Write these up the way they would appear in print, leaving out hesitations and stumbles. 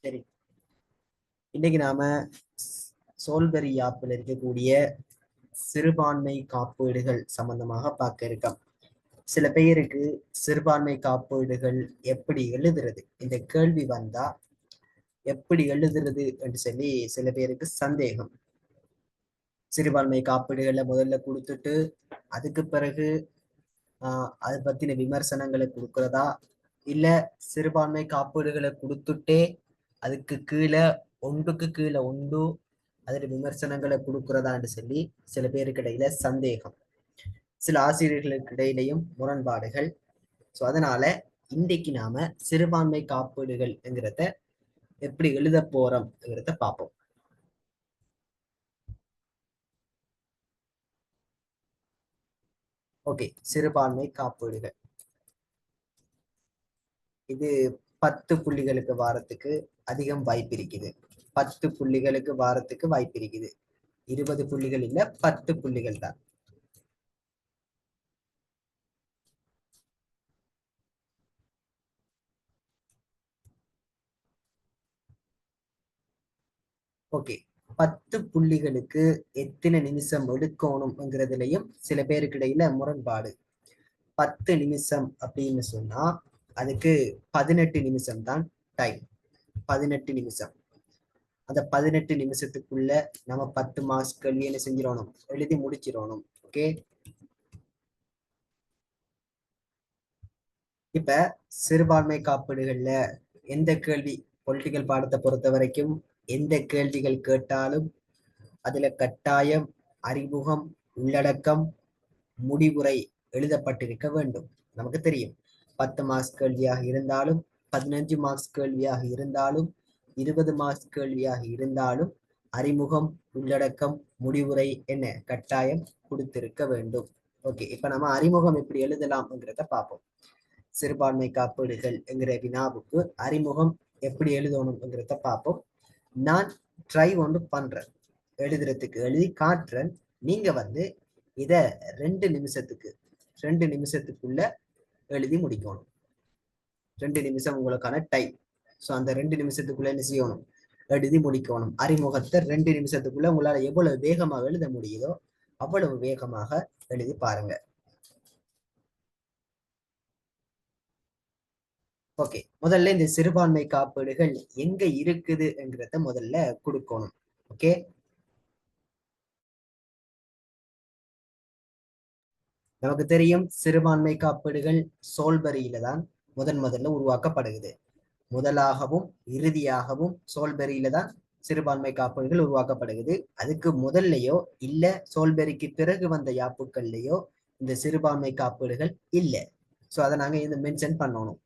சரி, இன்னைக்கு நாம சோல்பெரி ஆப்பில் இருக்கக்கூடிய சிறுபான்மை காப்பீடுகள் சம்பந்தமாக பார்க்க இருக்கோம். சில பேருக்கு சிறுபான்மை காப்பீடுகள் எப்படி எழுதுறது, இந்த கேள்வி வந்தா எப்படி எழுதுறது என்று சொல்லி சில பேருக்கு சந்தேகம். சிறுபான்மை காப்பீடுகளை முதல்ல கொடுத்துட்டு அதுக்கு பிறகு அதை பத்தின விமர்சனங்களை கொடுக்கறதா, இல்ல சிறுபான்மை காப்பீடுகளை கொடுத்துட்டே அதுக்கு கீழே ஒன்றுக்கு கீழே ஒன்று அதில் விமர்சனங்களை கொடுக்கிறதான்னு சொல்லி சில பேருக்கு இடையில சந்தேகம், சில ஆசிரியர்களுக்கு இடையிலையும் முரண்பாடுகள். ஸோ அதனால இன்றைக்கு நாம சிறுபான்மை காப்பீடுகள் என்கிறத எப்படி எழுத போறோம்ங்கிறத பார்ப்போம். ஓகே, சிறுபான்மை காப்பீடுகள் இது 10 புள்ளிகளுக்கு வாரத்துக்கு அதிகம் வாய்ப்பு இருக்குது. 10 புள்ளிகளுக்கு வாரத்துக்கு வாய்ப்பு இருக்குது. 20 புள்ளிகள் இல்ல, 10 புள்ளிகள் தான். ஓகே, 10 புள்ளிகளுக்கு எத்தனை நிமிஷம் எடுக்கணும்ங்கிறதுலயும் சில பேருக்கு இடையில முரண்பாடு. 10 நிமிஷம் அப்படின்னு சொன்னா அதுக்கு 18 நிமிஷம் தான் டைம். 18 நிமிஷம். அந்த 18 நிமிஷத்துக்குள்ள நம்ம 10 மார்க்ஸ் கேள்வி என்ன செஞ்சிடணும், எழுதி முடிச்சிடணும். ஓகே, இப்ப சிறுபான்மை காப்பீடுகள்ல எந்த கேள்வி, பொலிட்டிக்கல் பாடத்தை பொறுத்த வரைக்கும் எந்த கேள்விகள் கேட்டாலும் அதுல கட்டாயம் அறிமுகம், உள்ளடக்கம், முடிவுரை எழுதப்பட்டிருக்க வேண்டும். நமக்கு தெரியும், 10 மார்க்ஸ் கேள்வியாக இருந்தாலும் 15 மார்க்ஸ் கேள்வியாக இருந்தாலும் 20 மார்க்ஸ் கேள்வியாக இருந்தாலும் அறிமுகம், உள்ளடக்கம், முடிவுரை என்ன கட்டாயம் கொடுத்திருக்க வேண்டும். ஓகே, இப்ப நம்ம அறிமுகம் எப்படி எழுதலாம்ங்கிறத பார்ப்போம். சிறுபான்மை காப்பீடுகள் என்கிற வினாவுக்கு அறிமுகம் எப்படி எழுதணும்ங்கிறத பார்ப்போம். நான் ட்ரை ஒன்று பண்றேன், எழுதுறதுக்கு எழுதி காட்டுறேன். நீங்க இத 2 நிமிஷத்துக்குள்ள எழுதி முடிக்கணும். 2 நிமிஷம் உங்களுக்கான டைம். ஸோ அந்த 2 நிமிஷத்துக்குள்ள என்ன செய்யணும், எழுதி முடிக்கணும். அறிமுகத்தை 2 நிமிஷத்துக்குள்ள உங்களால எவ்வளவு வேகமாக எழுத முடியுதோ அவ்வளவு வேகமாக எழுதி பாருங்க. ஓகே, முதல்ல இந்த சிறுபான்மை காப்பீடுகள் எங்க இருக்குதுங்கிறத முதல்ல கொடுக்கணும். ஓகே, நமக்கு தெரியும் சிறுபான்மை காப்பீடுகள் சோல்பரியில தான் முதல்ல உருவாக்கப்படுகிறது. முதலாகவும் இறுதியாகவும் சோல்பெரியில தான் சிறுபான்மை காப்பீடுகள் உருவாக்கப்படுகிறது. அதுக்கு முதல்லையோ இல்ல சோல்பெரிக்கு பிறகு வந்த யாப்புக்கள்லையோ இந்த சிறுபான்மை காப்பீடுகள் இல்லை. ஸோ அதை நாங்க இந்த மென்ஷன் பண்ணணும்.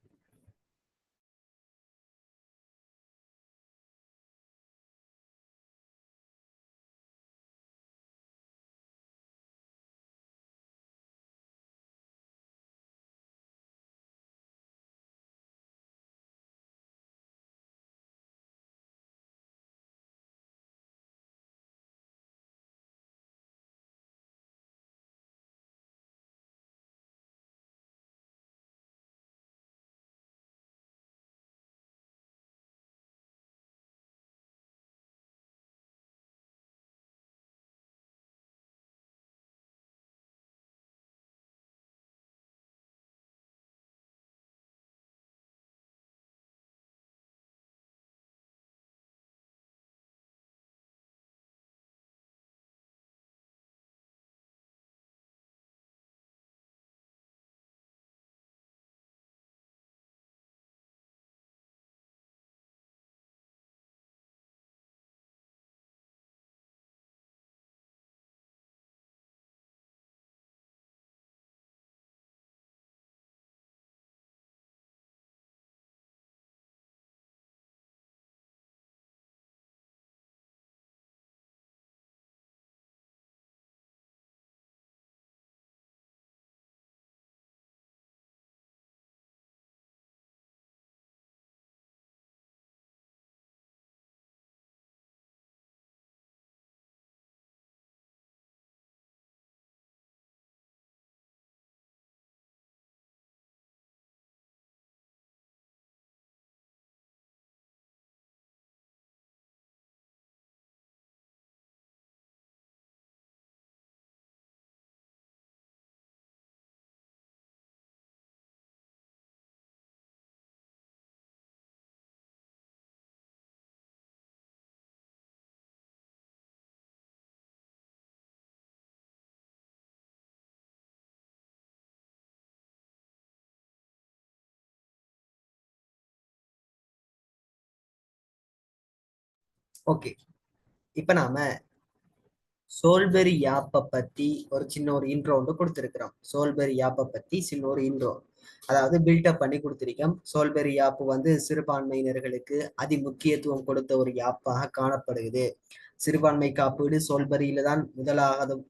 ஓகே, இப்ப நாம சோல்பெரி யாப்பை பத்தி ஒரு சின்ன ஒரு இன்ட்ரோ ஒன்று கொடுத்திருக்கிறோம். சோல்பெரி யாப்பை பத்தி சின்ன ஒரு இன்ட்ரோ, அதாவது பில்டப் பண்ணி கொடுத்திருக்கோம். சோல்பெரி யாப்பு வந்து சிறுபான்மையினர்களுக்கு அதி முக்கியத்துவம் கொடுத்த ஒரு யாப்பாக காணப்படுகிறது. சிறுபான்மை காப்பீடு சோல்பரியில தான்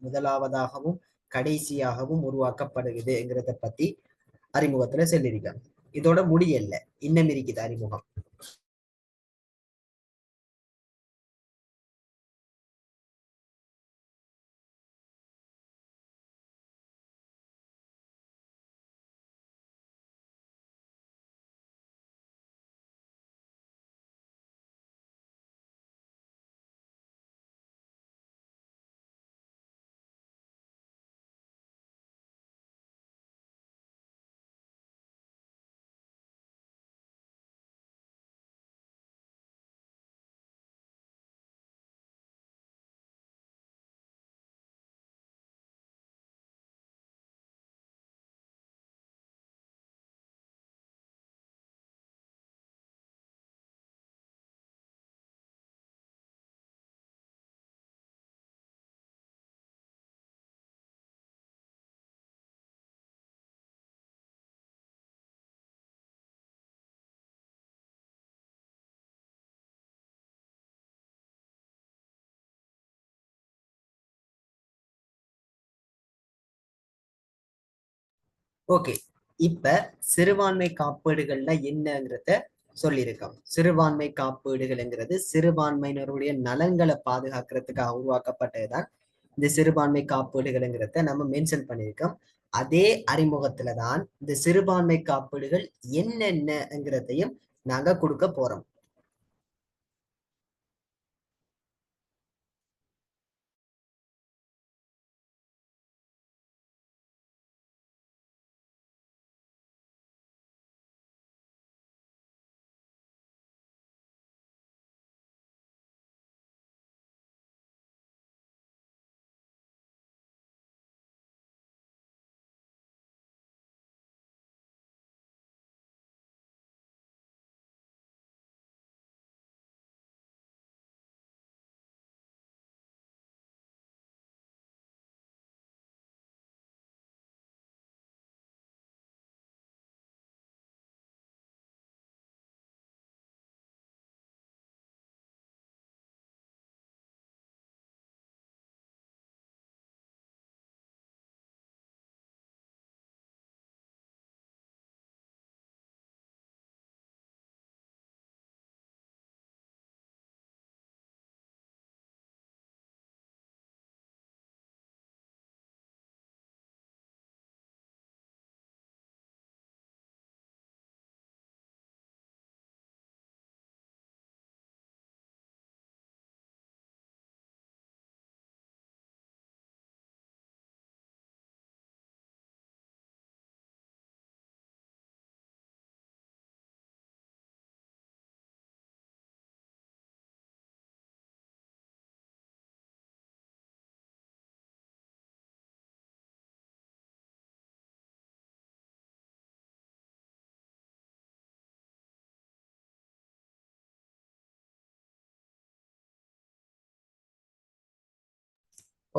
முதலாவதாகவும் கடைசியாகவும் உருவாக்கப்படுகிறதுங்கிறத பத்தி அறிமுகத்துல சொல்லியிருக்கேன். இதோட முடியல, இன்னும் இருக்குது அறிமுகம். ஓகே, இப்ப சிறுபான்மை காப்பீடுகள்ல என்னங்கிறத சொல்லியிருக்கோம். சிறுபான்மை காப்பீடுகள்ங்கிறது சிறுபான்மையினருடைய நலன்களை பாதுகாக்கிறதுக்காக உருவாக்கப்பட்டதுதான் இந்த சிறுபான்மை காப்பீடுகள்ங்கிறத நம்ம மென்ஷன் பண்ணியிருக்கோம். அதே அறிமுகத்துல தான் இந்த சிறுபான்மை காப்பீடுகள் என்னென்னங்கிறதையும் நாங்க கொடுக்க போறோம்.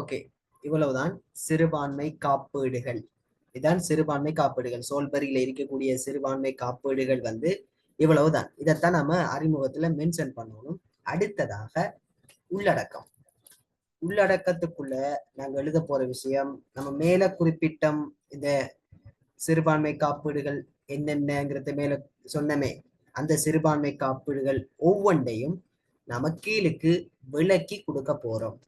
ஓகே, இவ்வளவுதான் சிறுபான்மை காப்பீடுகள். இதான் சிறுபான்மை காப்பீடுகள். சோல்பரியில இருக்கக்கூடிய சிறுபான்மை காப்பீடுகள் வந்து இவ்வளவுதான். இதைத்தான் நம்ம அறிமுகத்துல மென்ஷன் பண்ணணும். அடுத்ததாக உள்ளடக்கம். உள்ளடக்கத்துக்குள்ள நாங்க எழுத போற விஷயம், நம்ம மேல குறிப்பிட்டம் இந்த சிறுபான்மை காப்பீடுகள் என்னென்னங்கிறத மேல சொன்னமே, அந்த சிறுபான்மை காப்பீடுகள் ஒவ்வொன்றையும் நம்ம கீழுக்கு விளக்கி கொடுக்க போறோம்.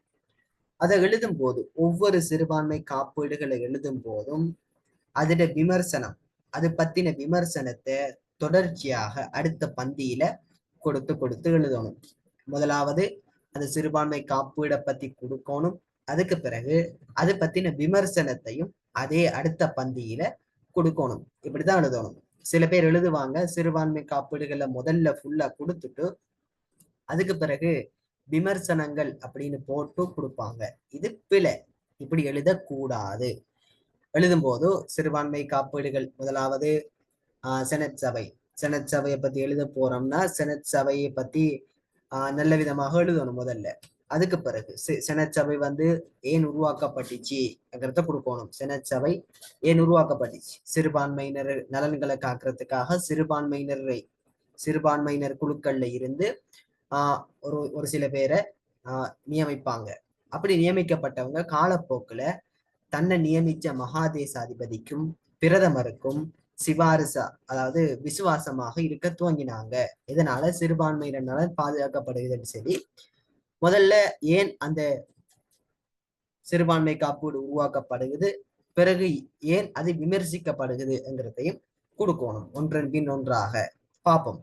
அதை எழுதும் போது, ஒவ்வொரு சிறுபான்மை காப்பீடுகளை எழுதும் போதும் அதோட விமர்சனம், அது பத்தின விமர்சனத்தை தொடர்ச்சியாக அடுத்த பந்தியில கொடுத்து கொடுத்து எழுதணும். முதலாவது அந்த சிறுபான்மை காப்பீடை பத்தி கொடுக்கணும். அதுக்கு பிறகு அது பத்தின விமர்சனத்தையும் அதே அடுத்த பந்தியில கொடுக்கணும். இப்படிதான் எழுதணும். சில பேர் எழுதுவாங்க, சிறுபான்மை காப்பீடுகளை முதல்ல ஃபுல்லா கொடுத்துட்டு அதுக்கு பிறகு விமர்சனங்கள் அப்படின்னு போட்டு கொடுப்பாங்க. இது பிழை. இப்படி எழுதக்கூடாது. எழுதும்போது சிறுபான்மை காப்பீடுகள் முதலாவது செனட் சபை. செனட் சபையை பத்தி எழுத போறோம்னா செனட் சபையை பத்தி நல்ல விதமாக எழுதணும் முதல்ல. அதுக்கு பிறகு செனச்சபை வந்து ஏன் உருவாக்கப்பட்டுச்சுங்கிறத கொடுக்கணும். செனச்சபை ஏன் உருவாக்கப்பட்டுச்சு? சிறுபான்மையினர் நலன்களை காக்கிறதுக்காக சிறுபான்மையினர் குழுக்கள்ல இருந்து ஒரு ஒரு சில பேரை நியமிப்பாங்க. அப்படி நியமிக்கப்பட்டவங்க காலப்போக்குல தன்னை நியமிச்ச மகாதேசாதிபதிக்கும் பிரதமருக்கும் சிபாரிசா, அதாவது விசுவாசமாக இருக்க துவங்கினாங்க. இதனால சிறுபான்மையினர் நலன் பாதுகாக்கப்படுகிறதுன்னு சொல்லி முதல்ல ஏன் அந்த சிறுபான்மை காப்பீடு உருவாக்கப்படுகிறது, பிறகு ஏன் அது விமர்சிக்கப்படுகிறதுங்கிறதையும் கொடுக்கணும். ஒன்றன் பின் ஒன்றாக பார்ப்போம்.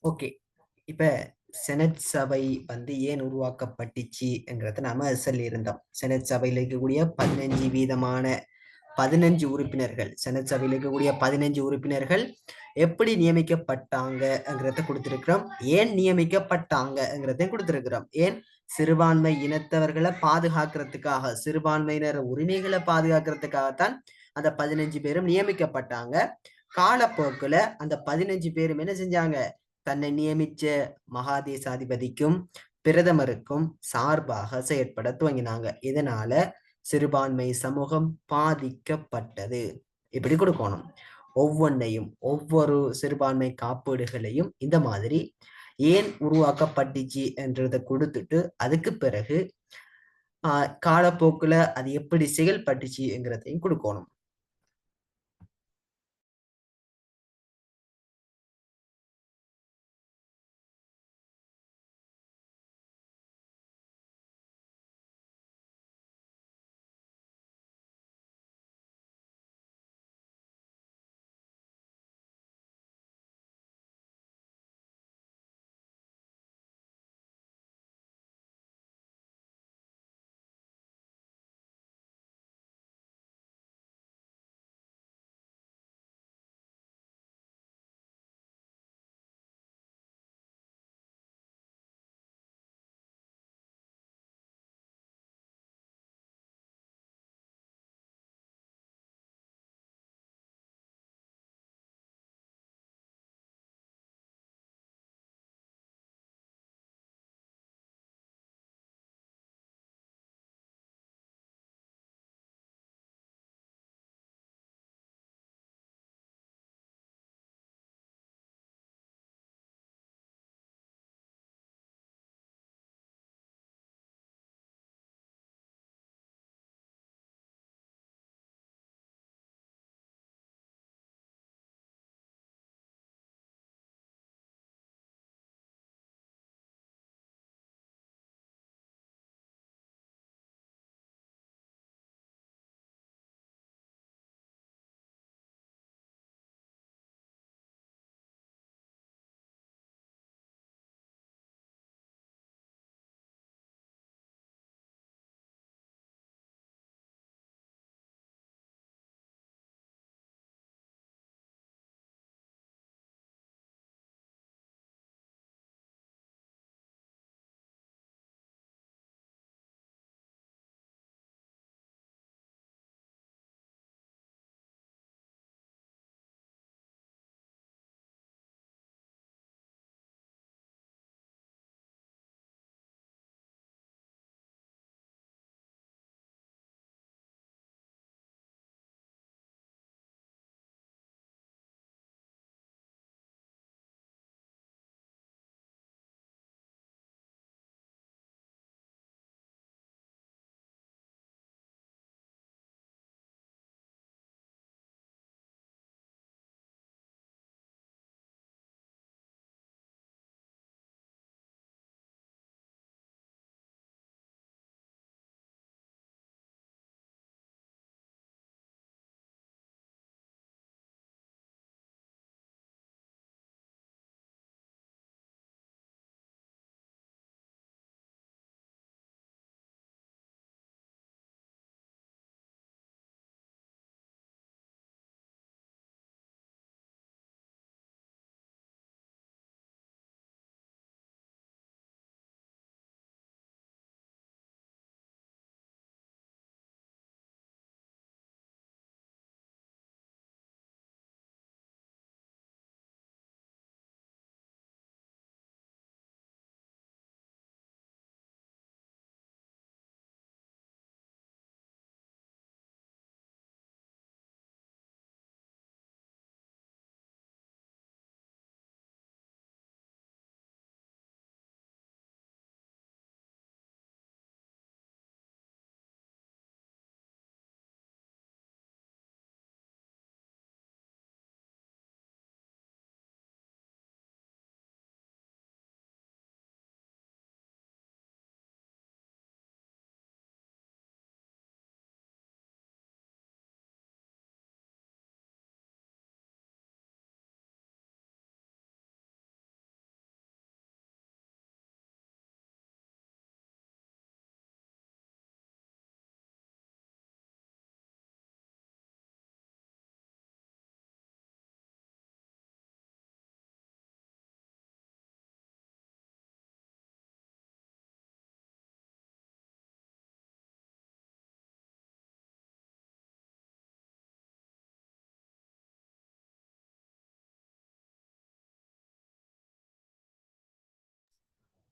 ஓகே. இப்ப செனட் சபை ஏன் உருவாக்கப்பட்டுச்சுங்கிறத நாம சொல்லியிருந்தோம். செனட் சபையில் இருக்கக்கூடிய 15% 15 உறுப்பினர்கள், செனட் சபையில் இருக்கக்கூடிய 15 உறுப்பினர்கள் எப்படி நியமிக்கப்பட்டாங்கங்கிறத கொடுத்திருக்கிறோம். ஏன் நியமிக்கப்பட்டாங்கங்கிறதையும் கொடுத்திருக்கிறோம். ஏன்? சிறுபான்மை இனத்தவர்களை பாதுகாக்கிறதுக்காக, சிறுபான்மையினர் உரிமைகளை பாதுகாக்கிறதுக்காகத்தான் அந்த 15 பேரும் நியமிக்கப்பட்டாங்க. காலப்போக்குல அந்த 15 பேரும் என்ன செஞ்சாங்க? தன்னை நியமிச்ச மகாதேசாதிபதிக்கும் பிரதமருக்கும் சார்பாக செயற்பட துவங்கினாங்க. இதனால சிறுபான்மை சமூகம் பாதிக்கப்பட்டது. இப்படி கொடுக்கணும். ஒவ்வொன்றையும், ஒவ்வொரு சிறுபான்மை காப்பீடுகளையும் இந்த மாதிரி ஏன் உருவாக்கப்பட்டுச்சு என்றதை கொடுத்துட்டு அதுக்கு பிறகு காலப்போக்குல அது எப்படி செயல்பட்டுச்சுங்கிறதையும் கொடுக்கணும்.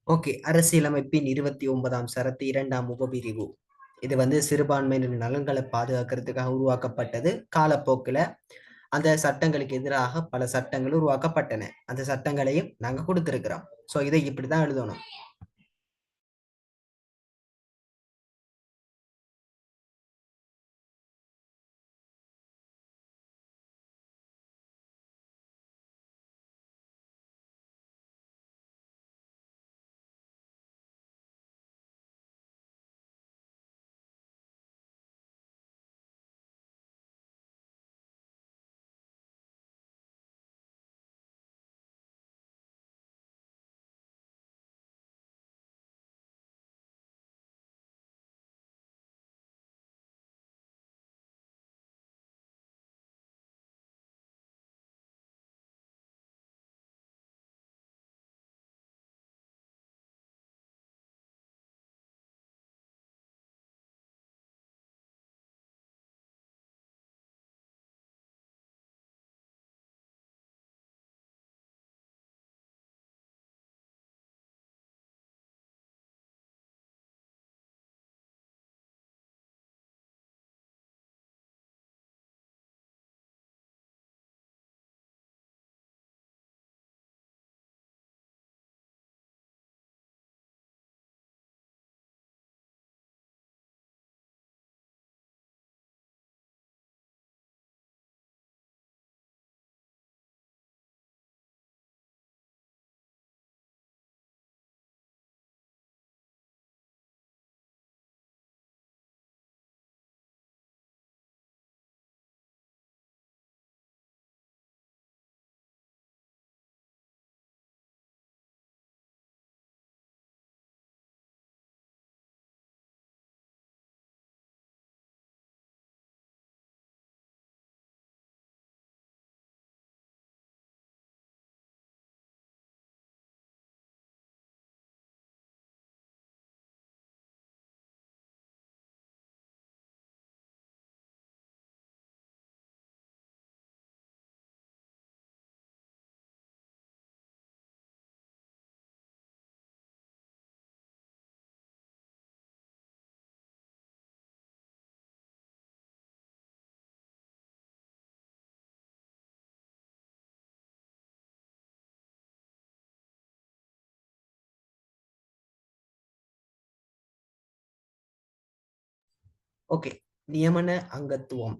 ஓகே, அரசியலமைப்பின் 29ஆம் சரத்து 2ஆம் உபபிரிவு. இது சிறுபான்மையினர் நலன்களை பாதுகாக்கிறதுக்காக உருவாக்கப்பட்டது. காலப்போக்கில் அந்த சட்டங்களுக்கு எதிராக பல சட்டங்கள் உருவாக்கப்பட்டன. அந்த சட்டங்களையும் நாங்க கொடுத்திருக்கிறோம். சோ இதை இப்படிதான் எழுதணும். ஓகே, நியமன அங்கத்துவம்.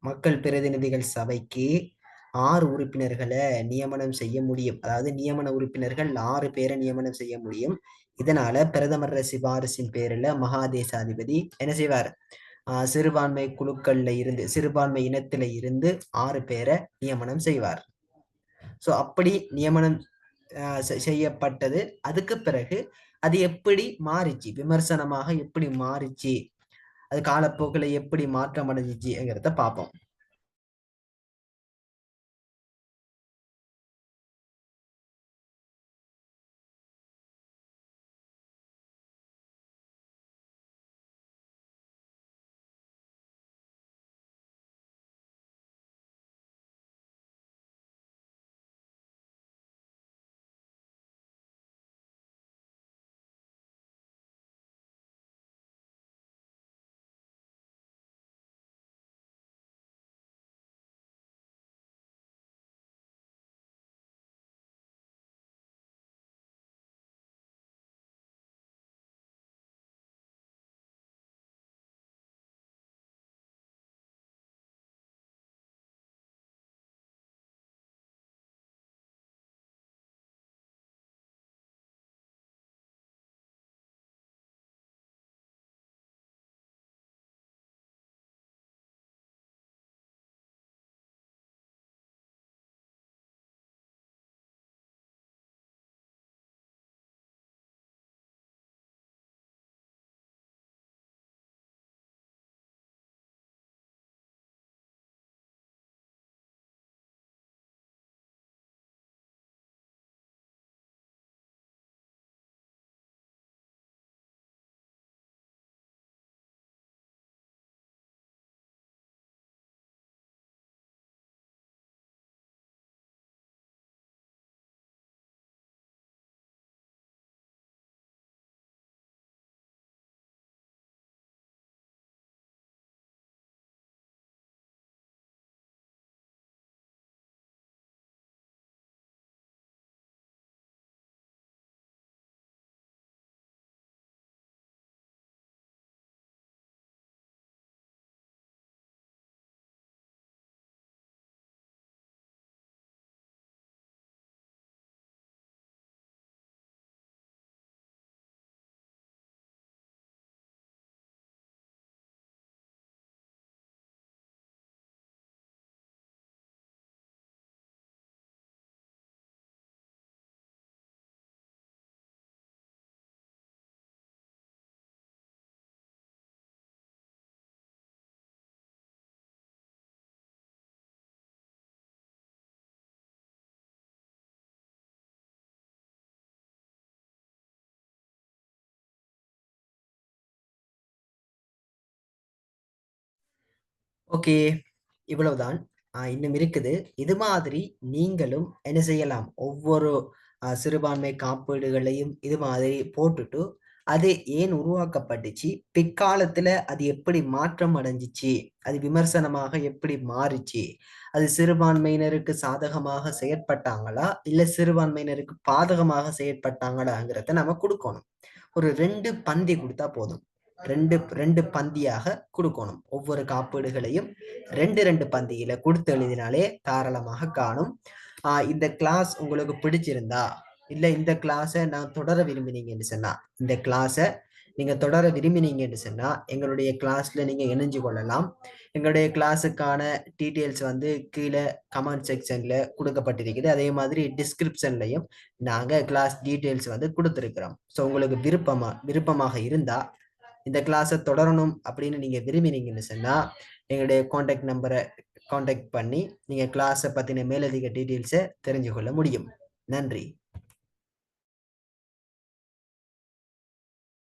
மக்கள் பிரதிநிதிகள் சபைக்கு 6 உறுப்பினர்களை நியமனம் செய்ய முடியும். அதாவது நியமன உறுப்பினர்கள் 6 பேரை நியமனம் செய்ய முடியும். இதனால பிரதமர் சிபாரிசின் பேரில் மகாதேசாதிபதி என்ன செய்வார்? சிறுபான்மை குழுக்கள்ல இருந்து, சிறுபான்மை இனத்தில இருந்து 6 பேரை நியமனம் செய்வார். சோ அப்படி நியமனம் செய்யப்பட்டது. அதுக்கு பிறகு அது எப்படி மாறிச்சு, விமர்சனமாக எப்படி மாறிச்சு, அது காலப்போக்கில் எப்படி மாற்றம் அடைஞ்சிச்சுங்கிறத பார்ப்போம். ஓகே, இவ்வளவுதான். இன்னும் இருக்குது. இது மாதிரி நீங்களும் என்ன செய்யலாம், ஒவ்வொரு சிறுபான்மை காப்பீடுகளையும் இது மாதிரி போட்டுட்டு அது ஏன் உருவாக்கப்பட்டுச்சு, பிற்காலத்துல அது எப்படி மாற்றம் அடைஞ்சிச்சு, அது விமர்சனமாக எப்படி மாறிச்சு, அது சிறுபான்மையினருக்கு சாதகமாக செயற்பட்டாங்களா இல்ல சிறுபான்மையினருக்கு பாதகமாக செயற்பட்டாங்களாங்கிறத நம்ம கொடுக்கணும். ஒரு 2 பந்தி கொடுத்தா போதும். ரெண்டு ரெண்டு பந்தியாக கொடுக்கணும். ஒவ்வொரு காப்பீடுகளையும் 2 பந்தியில கொடுத்து எழுதினாலே தாராளமாக காணும். இந்த கிளாஸ் உங்களுக்கு பிடிச்சிருந்தா இல்ல இந்த கிளாஸை நான் தொடர விரும்பினீங்கன்னு சொன்னா, இந்த கிளாஸை நீங்க தொடர விரும்பினீங்கன்னு சொன்னா எங்களுடைய கிளாஸ்ல நீங்க இணைஞ்சு கொள்ளலாம். எங்களுடைய கிளாஸுக்கான டீட்டெயில்ஸ் வந்து கீழே கமெண்ட் செக்ஷன்ல கொடுக்கப்பட்டிருக்குது. அதே மாதிரி டிஸ்கிரிப்ஷன்லையும் நாங்க கிளாஸ் டீட்டெயில்ஸ் வந்து கொடுத்துருக்கிறோம். ஸோ உங்களுக்கு விருப்பமாக இருந்தா இந்த கிளாஸை தொடரணும் அப்படின்னு நீங்க விரும்பினீங்கன்னு சொன்னா எங்களுடைய காண்டாக்ட் நம்பரை காண்டாக்ட் பண்ணி நீங்க கிளாஸை பத்தின மேலதிக டீட்டெயில்ஸை தெரிஞ்சு கொள்ள முடியும். நன்றி.